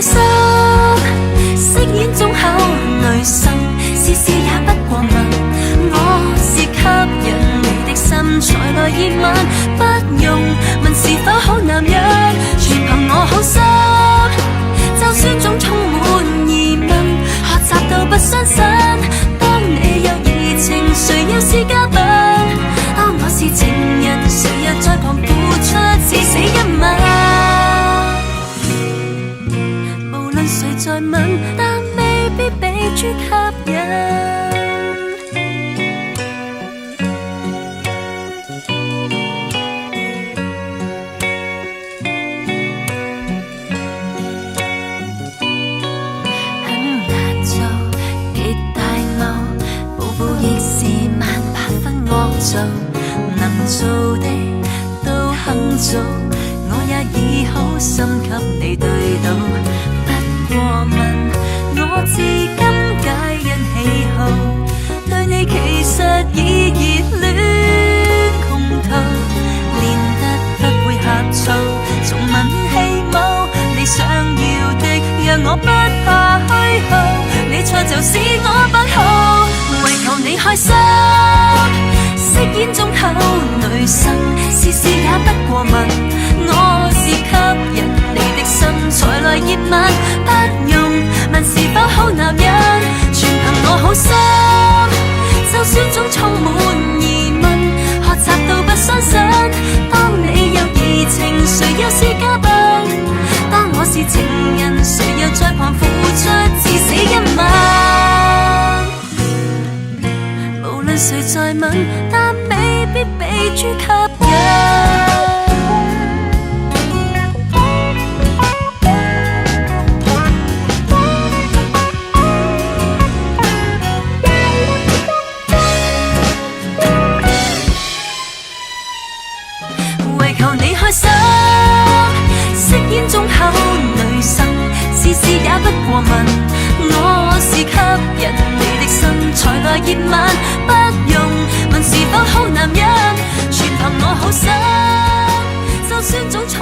心，飾演忠厚女生，事事也不過問。我是吸引你的身材來熱吻，不用問是否好男人，全憑我好心。就算總充滿疑問，學習到不相信。當你有熱情，誰要是嘉賓？當我是情人，誰又在旁付出至死一吻？無論誰在問，但未必比豬吸引。能做的都肯做，我也已好心給你對到。不過問我至今皆因喜好，對你其實已熱戀空途，練得不會呷醋，從問氣舞你想要的，讓我不怕虛耗，你錯就是我不好，為求你開心。飾演忠厚女生，事事也不過問。我是吸引你的身材來熱吻，不用問是否好男人，全憑我好心。就算總充滿疑問，學習到不相信。當你有熱情，誰又是嘉賓？當我是情人，誰又在旁付出至死一吻？無論誰在問，但未必比豬吸引。為求你開心，飾演忠厚女生，事事也不過問。我是吸引你的身材來熱吻，不用問是否好男人，全憑我好心。就算總充